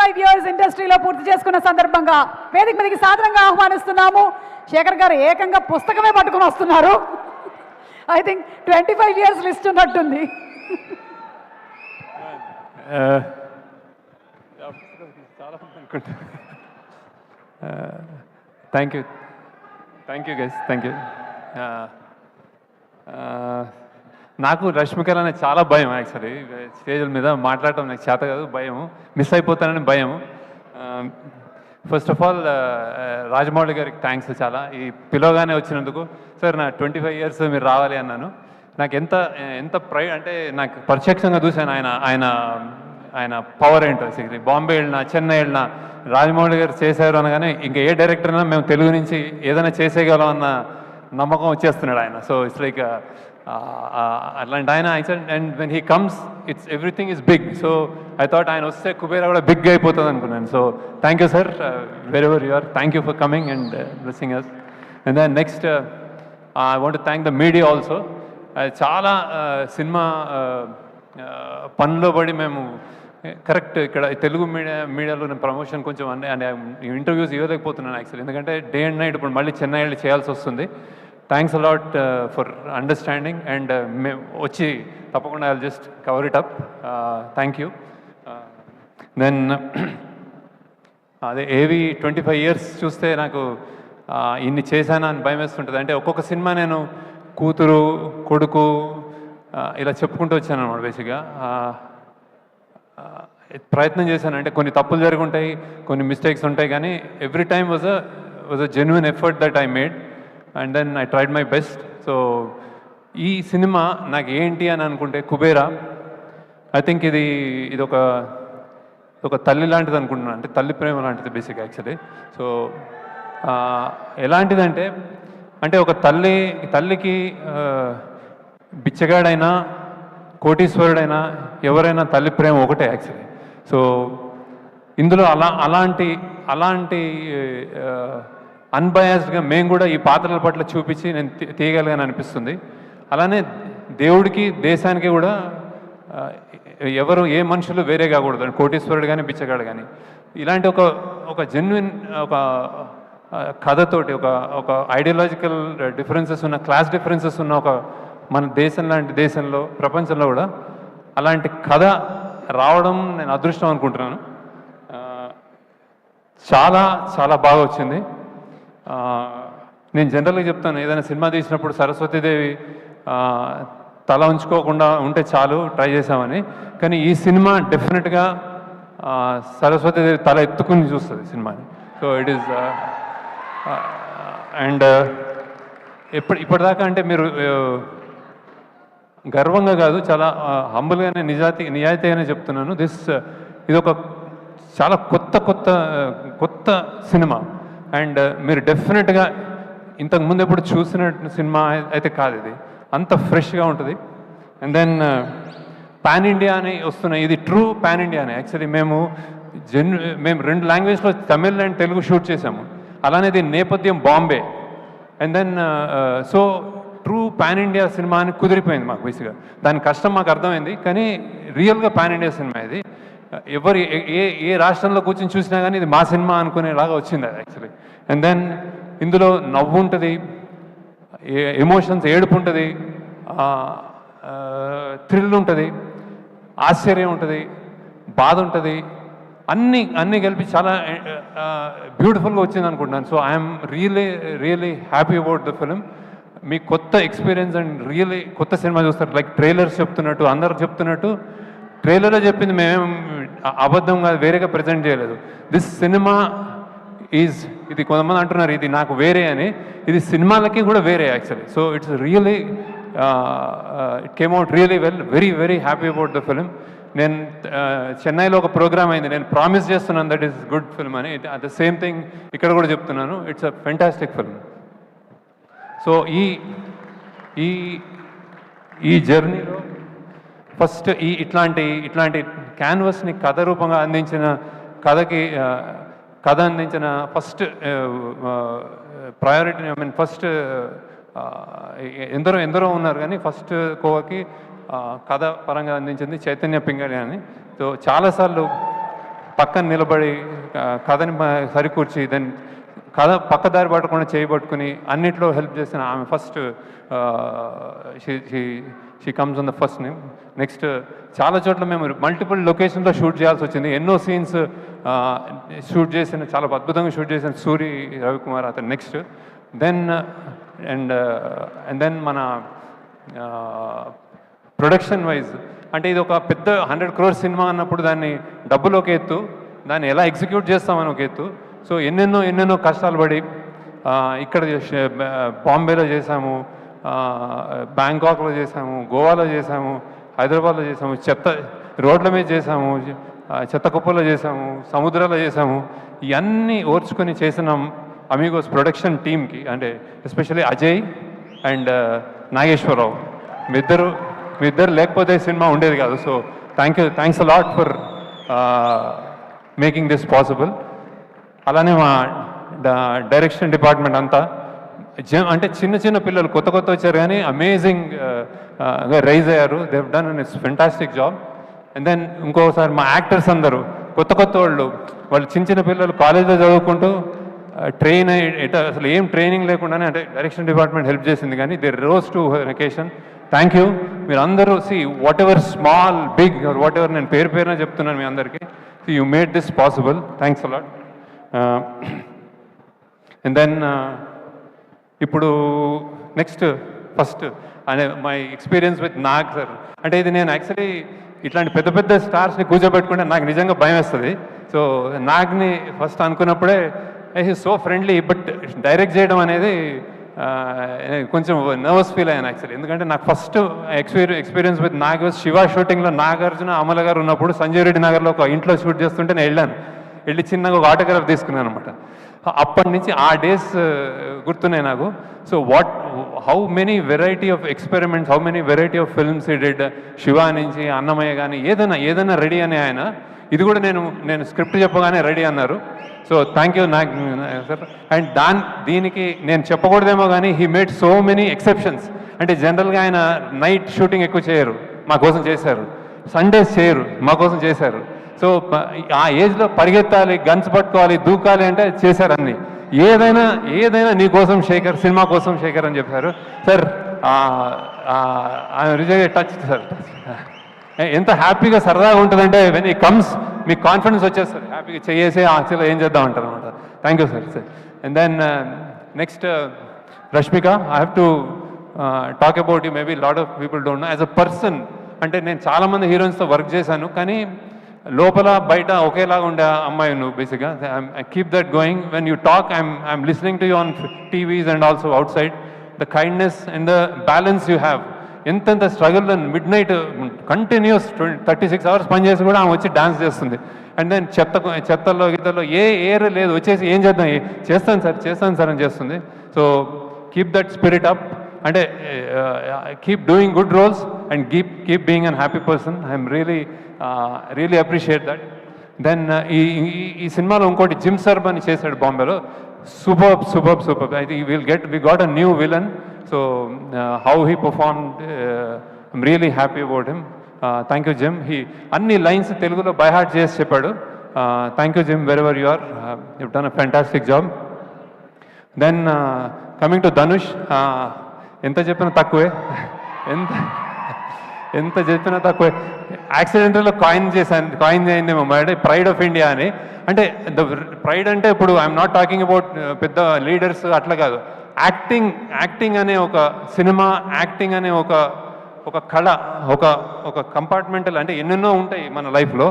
25 years ఇండస్ట్రీలో పూర్తి చేసుకున్న సందర్భంగా వేదిక మీదకి సాదరంగా ఆహ్వానిస్తున్నాము. శేఖర్ గారు ఏకంగా పుస్తకమే పట్టుకుని వస్తున్నారు. ఐ థింక్ 25 years లిస్ట్ ఉన్నట్టుంది. Thank you guys, thank you. నాకు రష్మికర్ అనే చాలా భయం. యాక్చువల్లీ స్టేజ్ల మీద మాట్లాడటం నాకు చేత కాదు, భయం, మిస్ అయిపోతానని భయం. ఫస్ట్ ఆఫ్ ఆల్ రాజమౌళి గారికి థ్యాంక్స్ చాలా. ఈ పిలవగానే వచ్చినందుకు. సార్ నా 25 years మీరు రావాలి అన్నాను. నాకు ఎంత ఎంత అంటే నాకు ప్రత్యక్షంగా చూశాను ఆయన పవర్ ఏంటో. బాంబే వెళ్ళినా, చెన్నై వెళ్ళినా రాజమౌళి గారు చేశారు అనగానే ఇంకా ఏ డైరెక్టర్ అయినా మేము తెలుగు నుంచి ఏదైనా చేసేయగలం అన్న నమ్మకం వచ్చేస్తున్నాడు ఆయన. సో ఇట్స్ లైక్ అట్లాంటి ఆయన. And when he comes it's everything is big. So I thought ఆయన వస్తే కుబేరా కూడా బిగ్గా అయిపోతుంది అనుకున్నాను. So thank you sir, very ever you are. Thank you for coming and blessing us. And then next I want to thank the media also. చాలా cinema పనిలో పడి మేము కరెక్ట్ ఇక్కడ తెలుగు మీడియాలో నేను ప్రమోషన్ కొంచెం ఇంటర్వ్యూస్ ఇవ్వలేకపోతున్నాను యాక్చువల్లీ, ఎందుకంటే డే అండ్ నైట్ ఇప్పుడు మళ్ళీ చెన్నై వెళ్ళి చేయాల్సి వస్తుంది. Thanks a lot for understanding. And మేము వచ్చి తప్పకుండా I will just cover it up. Thank you. Then అదే ఏవి 25 years చూస్తే నాకు ఇన్ని చేశానా అని భయం వేస్తుంటుంది. అంటే ఒక్కొక్క సినిమా నేను కూతురు, కొడుకు ఇలా చెప్పుకుంటూ వచ్చాను అన్నమాట. బేసిక్గా ప్రయత్నం చేశాను. అంటే కొన్ని తప్పులు జరిగి ఉంటాయి, కొన్ని మిస్టేక్స్ ఉంటాయి, కానీ every time was a genuine effort that I made and then I tried my best. So ఈ సినిమా నాకు ఏంటి అని అనుకుంటే కుబేరా, ఐ థింక్ ఇది ఒక తల్లి లాంటిది అనుకుంటున్నాను. అంటే తల్లి ప్రేమ లాంటిది బేసిక్ యాక్చువల్లీ. సో ఎలాంటిదంటే అంటే ఒక తల్లికి బిచ్చగాడైనా కోటీశ్వరుడైనా ఎవరైనా తల్లి ప్రేమ ఒకటే యాక్చువల్లీ. సో ఇందులో అలాంటి అన్బయాస్డ్గా మేము కూడా ఈ పాత్రల పట్ల చూపించి నేను తీయగలిగాను అనిపిస్తుంది. అలానే దేవుడికి, దేశానికి కూడా ఎవరు ఏ మనుషులు వేరే కాకూడదు. కోటీశ్వరుడు కానీ బిచ్చగాడు కానీ ఇలాంటి ఒక జెన్యున్ ఒక కథతోటి ఒక ఐడియాలజికల్ డిఫరెన్సెస్ ఉన్న, క్లాస్ డిఫరెన్సెస్ ఉన్న ఒక మన దేశం లాంటి దేశంలో, ప్రపంచంలో కూడా అలాంటి కథ రావడం నేను అదృష్టం అనుకుంటున్నాను. చాలా చాలా బాగా వచ్చింది. నేను జనరల్గా చెప్తాను, ఏదైనా సినిమా తీసినప్పుడు సరస్వతీదేవి తల ఉంచుకోకుండా ఉంటే చాలు, ట్రై చేసామని. కానీ ఈ సినిమా డెఫినెట్గా సరస్వతీదేవి తల ఎత్తుకుని చూస్తుంది సినిమాని. సో ఇట్ ఈస్ అండ్ ఇప్పటిదాకా అంటే మీరు గర్వంగా కాదు, చాలా హంబుల్గానే నిజాయితీగానే చెప్తున్నాను. ఇది ఒక చాలా కొత్త సినిమా. అండ్ మీరు డెఫినెట్గా ఇంతకుముందు ఎప్పుడు చూసిన సినిమా అయితే కాదు, ఇది అంత ఫ్రెష్గా ఉంటుంది. అండ్ దెన్ పాన్ ఇండియా అని వస్తున్నాయి. ఇది ట్రూ పాన్ ఇండియానే యాక్చువల్లీ. మేము 2 లాంగ్వేజ్లో తమిళ్ అండ్ తెలుగు షూట్ చేసాము. అలానే దీని నేపథ్యం Bombay. And then so true pan India cinema అని కుదిరిపోయింది మాకు బేసిక్గా. దాని కష్టం మాకు అర్థమైంది, కానీ రియల్గా పాన్ ఇండియా సినిమా ఇది. ఎవరు ఏ రాష్ట్రంలో కూర్చొని చూసినా కానీ ఇది మా సినిమా అనుకునేలాగా వచ్చింది అది యాక్చువల్లీ. అండ్ దెన్ ఇందులో నవ్వు ఉంటుంది, ఎమోషన్స్, ఏడుపు ఉంటుంది, థ్రిల్ ఉంటుంది, ఆశ్చర్యం ఉంటుంది, బాధ ఉంటుంది, అన్నీ కలిపి చాలా బ్యూటిఫుల్గా వచ్చింది అనుకుంటున్నాను. So I'm really happy about the film. మీ కొత్త ఎక్స్పీరియన్స్ అండ్ రియలీ కొత్త సినిమా చూస్తారు. లైక్ ట్రైలర్స్ చెప్తున్నట్టు, అందరు చెప్తున్నట్టు ట్రైలర్లో చెప్పింది మేమేం అబద్ధం కాదు, వేరేగా ప్రజెంట్ చేయలేదు. దిస్ సినిమా ఇది కొంతమంది అంటున్నారు ఇది నాకు వేరే అని, ఇది సినిమాలకి కూడా వేరే actually. So it's really it came out really well. Very happy about the film. నేను చెన్నైలో ఒక ప్రోగ్రామ్ అయింది, నేను ప్రామిస్ చేస్తున్నాను దట్ ఈస్ గుడ్ ఫిల్మ్ అని. ద సేమ్ థింగ్ ఇక్కడ కూడా చెప్తున్నాను, it's a fantastic film. So ఈ జర్నీలో ఫస్ట్ ఇట్లాంటి క్యాన్వస్ని కథ రూపంగా అందించిన కథ అందించిన first priority, I mean first ఎందరో ఉన్నారు, కానీ ఫస్ట్ కోవకి కథ పరంగా అందించింది చైతన్య పింగళి అని. సో చాలాసార్లు పక్కన నిలబడి కథని సరికూర్చి దెన్ కథ పక్కదారి పట్టకుండా చేయబట్టుకుని అన్నిట్లో హెల్ప్ చేసిన ఆమె first she comes on the first name. Next చాలా చోట్ల మేము మల్టిపుల్ లొకేషన్లో షూట్ చేయాల్సి వచ్చింది. ఎన్నో సీన్స్ షూట్ చేసిన, చాలా అద్భుతంగా షూట్ చేసిన సూరి రవికుమార్ అతను నెక్స్ట్. దెన్ అండ్ దెన్ మన ప్రొడక్షన్ వైజ్ అంటే ఇది ఒక పెద్ద 100 crore సినిమా అన్నప్పుడు దాన్ని డబ్బులు ఒక ఎత్తు, దాన్ని ఎలా ఎగ్జిక్యూట్ చేస్తామని ఒక ఎత్తు. సో ఎన్నెన్నో కష్టాలు పడి ఇక్కడ బాంబేలో చేసాము, బ్యాంకాక్లో చేసాము, గోవాలో చేసాము, హైదరాబాద్లో చేసాము, రోడ్ల మీద చేసాము, చెత్త కుప్పలో చేసాము, సముద్రాల్లో చేసాము. ఇవన్నీ ఓర్చుకొని చేసిన అమీగోస్ ప్రొడక్షన్ టీమ్కి అంటే ఎస్పెషల్లీ అజయ్ అండ్ నాగేశ్వరరావు మీ ఇద్దరు లేకపోతే సినిమా ఉండేది కాదు. So thanks a lot for making this possible. అలానే మా డైరెక్షన్ డిపార్ట్మెంట్ అంతా అంటే చిన్న పిల్లలు కొత్త వచ్చారు కానీ అమేజింగ్ రైజ్ అయ్యారు. They have done its fantastic job. And then ఇంకోసారి మా యాక్టర్స్ అందరూ కొత్త వాళ్ళు చిన్న పిల్లలు కాలేజ్లో చదువుకుంటూ ట్రైన్ అసలు ఏం ట్రైనింగ్ లేకుండానే అంటే డైరెక్షన్ డిపార్ట్మెంట్ హెల్ప్ చేసింది. కానీ they rose to vacation. Thank you. మీరు అందరూ whatever small big whatever నేను పేరున చెప్తున్నాను మీ అందరికీ. You made this possible. Thanks a lot. And then ఇప్పుడు నెక్స్ట్ ఫస్ట్ అనే my experience with Nag sir. అంటే ఇది నేను యాక్చువల్లీ ఇట్లాంటి పెద్ద స్టార్స్ని కూర్చోబెట్టుకుంటే నాకు నిజంగా భయం వేస్తుంది. సో నాగ్ని ఫస్ట్ అనుకున్నప్పుడే he so friendly, but direct చేయడం అనేది కొంచెం నర్వస్ ఫీల్ అయ్యాను యాక్చువల్లీ. ఎందుకంటే నాకు first experience with Nag Shiva షూటింగ్లో నాగార్జున అమల గారు ఉన్నప్పుడు సంజయ్ రెడ్డి నగర్లో ఒక ఇంట్లో షూట్ చేస్తుంటే నేను వెళ్ళి చిన్నగా ఒక ఆటోగ్రాఫ్ తీసుకున్నాను అనమాట. అప్పటి నుంచి ఆ డేస్ గుర్తున్నాయి నాకు. So how many variety of experiments, how many variety of films ఈ డెడ్. శివ నుంచి అన్నమయ్య కానీ ఏదైనా రెడీ అని ఆయన. ఇది కూడా నేను స్క్రిప్ట్ చెప్పగానే రెడీ అన్నారు. So thank you Nag sir. And దీనికి నేను చెప్పకూడదేమో కానీ he made so many exceptions. అంటే జనరల్గా ఆయన నైట్ షూటింగ్ ఎక్కువ చేయరు, మా కోసం చేశారు. సండేస్ చేయరు, మా కోసం చేశారు. సో ఆ ఏజ్లో పరిగెత్తాలి, గన్స్ పట్టుకోవాలి, దూకాలి అంటే చేశారు అన్నీ. ఏదైనా నీ కోసం శేఖర్, సినిమా కోసం శేఖర్ అని చెప్పారు సార్. Reserve touch sir. ఎంత హ్యాపీగా సరదాగా ఉంటుందంటే వెన్ ఈ కమ్స్ మీకు కాన్ఫిడెన్స్ వచ్చేస్తుంది, హ్యాపీగా చేసి యాక్చువల్గా ఏం చేద్దాం అంటారు అనమాట. Thank you sir. And then next Rashmika, I have to talk about you. Maybe lot of people don't know as a person. అంటే నేను చాలామంది హీరోయిన్స్తో వర్క్ చేశాను, కానీ లోపల బయట ఒకేలాగా ఉండే అమ్మాయి నువ్వు బేసిక్గా. I keep that going. When you talk I'm listening to you on TVs and also outside. The kindness and the balance you have. ఎంతెంత struggle midnight continuous 36 hours పనిచేసి కూడా ఆమె వచ్చి డాన్స్ చేస్తుంది. అండ్ దెన్ చెత్తలో గిత్తలో ఏర్ లేదు, వచ్చేసి ఏం చేద్దాం, చేస్తాను సార్ అని చేస్తుంది. So keep that spirit up. అంటే keep doing good roles and keep being an happy person. I'm really appreciate that. Then ఈ సినిమాలో ఇంకోటి జిమ్ సర్బ్ అని చేశాడు బాంబేలో. Super. I think we got a new villain. So how he performed, I'm really happy about him. Thank you Jim. అన్ని lines తెలుగులో by heart చేసి చెప్పాడు. Thank you gym, wherever you are. You've done a fantastic job. Then coming to Dhanush, ఎంత చెప్పినా తక్కువే. ఎంత చెప్పినా తక్కువే. యాక్సిడెంటల్లో కాయిన్ అయిందేమో అంటే ప్రైడ్ ఆఫ్ ఇండియా అని. అంటే ప్రైడ్ అంటే ఇప్పుడు ఐఎమ్ నాట్ టాకింగ్ అబౌట్ పెద్ద లీడర్స్ అట్లా కాదు. యాక్టింగ్ అనే ఒక సినిమా, యాక్టింగ్ అనే ఒక కళ, ఒక కంపార్ట్మెంటల్ అంటే ఎన్నెన్నో ఉంటాయి మన లైఫ్లో.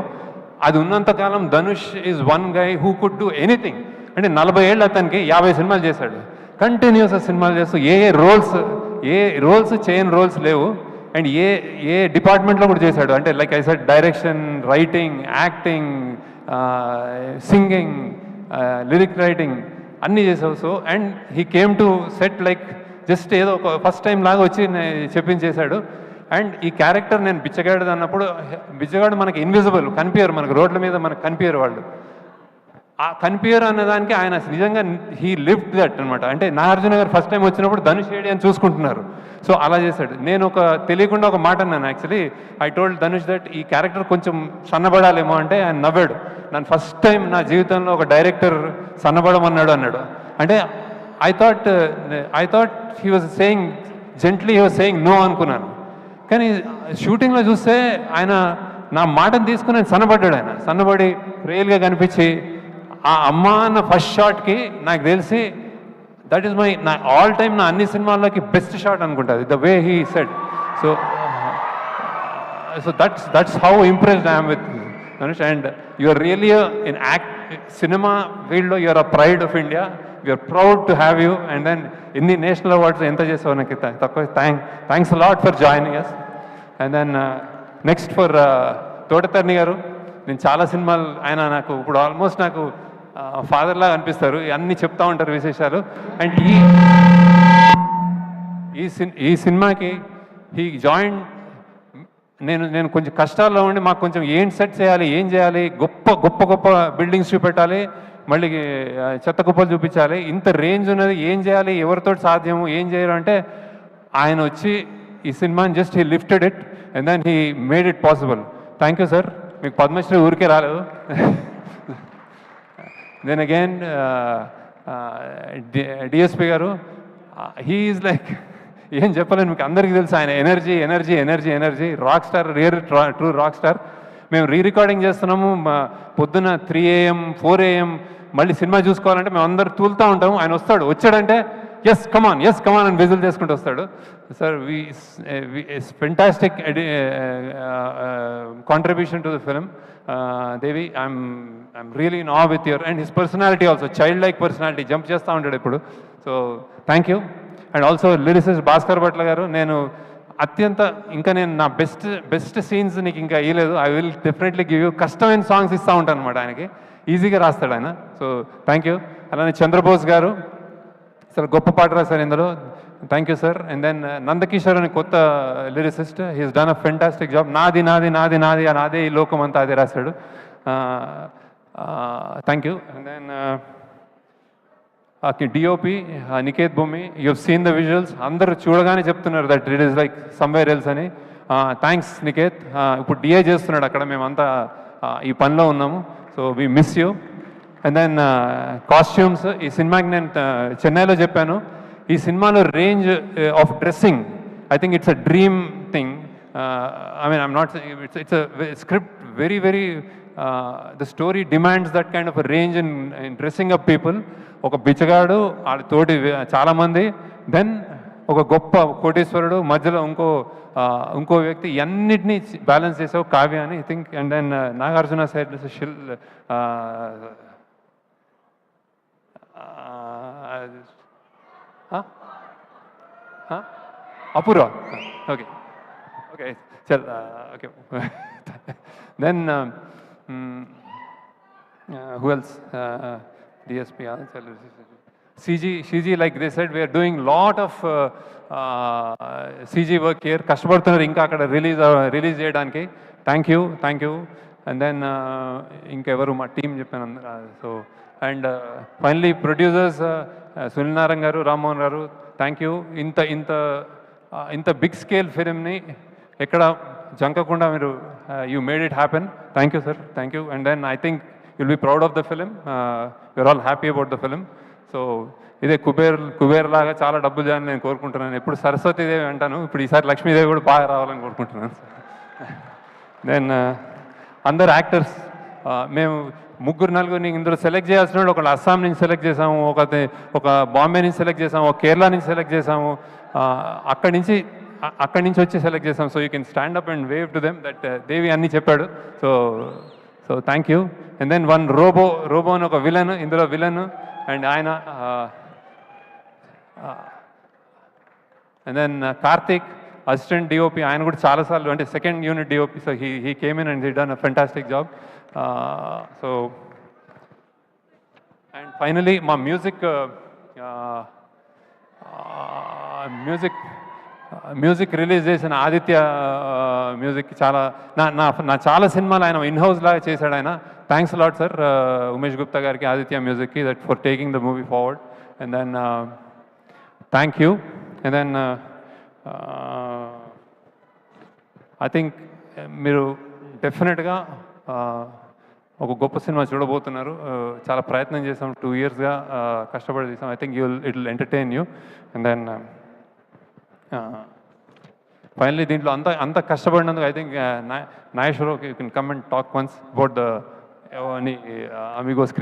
అది ఉన్నంతకాలం Dhanush is one guy who could do anything. అంటే 40 ఏళ్ళు అతనికి 50 సినిమాలు చేశాడు. కంటిన్యూస్ సినిమాలు చేస్తూ ఏ రోల్స్ చేయని రోల్స్ లేవు. అండ్ ఏ డిపార్ట్మెంట్లో కూడా చేశాడు. అంటే like I said, direction, writing, acting, singing, lyric writing అన్నీ చేసావు. So and he came to set like just ఏదో ఒక ఫస్ట్ టైం లాగా వచ్చి చెప్పించేశాడు. అండ్ ఈ క్యారెక్టర్ నేను బిచ్చగాడు అన్నప్పుడు, బిచ్చగాడు మనకి ఇన్విజిబుల్, కనిపించరు మనకు, రోడ్ల మీద మనకు కనిపించరు వాళ్ళు. ఆ కనిపించరు అన్నదానికి ఆయన నిజంగా హీ లివ్డ్ దట్ అనమాట. అంటే నాగార్జున గారు ఫస్ట్ టైం వచ్చినప్పుడు ధనుష్ ఏడి అని చూసుకుంటున్నారు. సో అలా చేశాడు. నేను తెలియకుండా ఒక మాట అన్నాను actually. I told Dhanush that ఈ క్యారెక్టర్ కొంచెం సన్నబడాలేమో అంటే ఆయన నవ్వాడు. నన్ను ఫస్ట్ టైం నా జీవితంలో ఒక డైరెక్టర్ సన్నబడమన్నాడు అన్నాడు. అంటే I thought he was saying gently, he was saying no అనుకున్నాను. కానీ షూటింగ్లో చూస్తే ఆయన నా మాటను తీసుకుని ఆయన సన్నబడ్డాడు. ఆయన సన్నబడి రియల్గా కనిపించి ఆ అమ్మ అన్న ఫస్ట్ షాట్కి నాకు తెలిసి దట్ ఈస్ నా ఆల్ టైమ్ నా అన్ని సినిమాల్లోకి బెస్ట్ షాట్ అనుకుంటుంది, the way he said. So that's how impressed I'm with Dhanush. And you're really in సినిమా ఫీల్డ్లో you're a pride of India. We're proud to have you. And then ఇన్ని national awards ఎంత చేసావు నాకు తక్కువ. Thanks lot for joining us. And then next for Thota Tharani గారు. నేను చాలా సినిమాలు ఆయన నాకు ఇప్పుడు ఆల్మోస్ట్ నాకు ఫాదర్లా అనిపిస్తారు, అన్నీ చెప్తా ఉంటారు విశేషాలు. అండ్ ఈ సినిమాకి హీ జాయిన్. నేను కొంచెం కష్టాల్లో ఉండి మాకు కొంచెం ఏం సెట్ చేయాలి, ఏం చేయాలి, గొప్ప గొప్ప గొప్ప బిల్డింగ్స్ చూపెట్టాలి, మళ్ళీ చెత్త కుప్పలు చూపించాలి, ఇంత రేంజ్ ఉన్నది, ఏం చేయాలి, ఎవరితో సాధ్యము, ఏం చేయరు అంటే ఆయన వచ్చి ఈ సినిమాని just he lifted it and then he made it possible. Thank you sir. మీకు పద్మశ్రీ ఊరికే రాలేదు. Then again DSP garu, he is like ఏం చెప్పలేను మీకు, అందరికీ తెలుసు ఆయన energy energy energy energy. Rock star, true rock star. మేము రికార్డింగ్ చేస్తున్నాము పొద్దున 3 AM 4 AM, మళ్ళీ సినిమా చూసుకోవాలంటే మేము అందరు తూలుతూ ఉంటాము. ఆయన వచ్చాడంటే ఎస్ కమాన్ అని విజిల్ చేసుకుంటూ వస్తాడు. Sir fantastic contribution to the film. Devi, I'm really in awe with your and his personality also, child like personality, jump చేస్తూ ఉంటాడు ఇప్పుడు. So thank you. And also lyricist Bhaskar Bhatla గారు, నేను నా బెస్ట్ సీన్స్ నీకు ఇంకా ఇవ్వలేదు. I will definitely give you. కష్టమైన సాంగ్స్ ఇస్తూ ఉంటాను అనమాట ఆయనకి, ఈజీగా రాస్తాడు ఆయన. So thank you. అలానే చంద్రబోస్ గారు అసలు గొప్ప పాట రాశారు ఇందులో. Thank you sir. And then Nandakishore అని కొత్త lyricist, he's done a fantastic job. నాది నాది నాది నాది నాదే ఈ లోకం అంతా అదే రాశాడు. Thank you. And then DOP Niket Bhumi, you have seen the visuals. అందరూ చూడగానే చెప్తున్నారు that it is like somewhere else అని. థ్యాంక్స్ నికేత్. ఇప్పుడు డిఏ చేస్తున్నాడు అక్కడ, మేమంతా ఈ పనిలో ఉన్నాము. So we miss you. And then costumes. ఈ సినిమాకి నేను చెన్నైలో చెప్పాను, ఈ సినిమాలో range of dressing, I think it's a dream thing. I mean I'm not, it's a script very very, the story demands that kind of range in dressing up people. ఒక బిచ్చగాడు, వాళ్ళ తోటి చాలామంది, దెన్ ఒక గొప్ప కోటీశ్వరుడు, మధ్యలో ఇంకో వ్యక్తి, అన్నిటినీ బ్యాలెన్స్ చేసావు కావ్య అని I think. And then Nagarjuna side Apoorva. Okay okay చల్ okay. Then who else? DSP, CG, like they said, we are doing lot of CG work here. కష్టపడుతున్నారు ఇంకా అక్కడ రిలీజ్ చేయడానికి. Thank you. అండ్ దెన్ ఇంకెవరు మా టీం చెప్పాను అందరూ. So and finally producers Sunil Narayana garu, Rammohan garu, thank you. ఇంత బిగ్ స్కేల్ ఫిలింని ఎక్కడ జంకకుండా మీరు you made it happen. Thank you sir, thank you. And then I think you'll be proud of the film. You're all happy about the film. So ఇదే కుబేర్ లాగా చాలా డబ్బులు చేయాలని నేను కోరుకుంటున్నాను. ఎప్పుడు సరస్వతీదేవి అంటాను, ఇప్పుడు ఈసారి లక్ష్మీదేవి కూడా బాగా రావాలని కోరుకుంటున్నాను. దెన్ అందరు యాక్టర్స్, మేము 3-4 ఇందులో సెలెక్ట్ చేయాల్సిన వాళ్ళు, ఒకళ్ళు అస్సాం నుంచి సెలెక్ట్ చేసాము, ఒక బాంబే నుంచి సెలెక్ట్ చేసాము, ఒక కేరళ నుంచి సెలెక్ట్ చేసాము, అక్కడి నుంచి వచ్చి సెలెక్ట్ చేసాము. So you can stand up and wave to them that Devi అన్నీ చెప్పాడు. So thank you. And then one robo అని ఒక విలన్, ఇందులో విలన్. అండ్ ఆయన and then Karthik assistant DOP, ఆయన కూడా చాలాసార్లు అంటే second unit DOP. So he came in and he done a fantastic job. So and finally మా మ్యూజిక్ రిలీజ్ చేసిన ఆదిత్య మ్యూజిక్, చాలా నా చాలా సినిమాలు ఆయన ఇన్హౌస్ లాగా చేశాడు ఆయన. Thanks lot sir Umesh Gupta గారికి, ఆదిత్య మ్యూజిక్కి, that for taking the movie forward. And then thank you. And then I think మీరు డెఫినెట్గా ఒక గొప్ప సినిమా చూడబోతున్నారు. చాలా ప్రయత్నం చేసాం, 2 yearsగా కష్టపడి చేసాం. I think it will entertain you. And then finally దీంట్లో అంత కష్టపడినందుకు I think Nageswara Rao you can come and talk once about the Amigos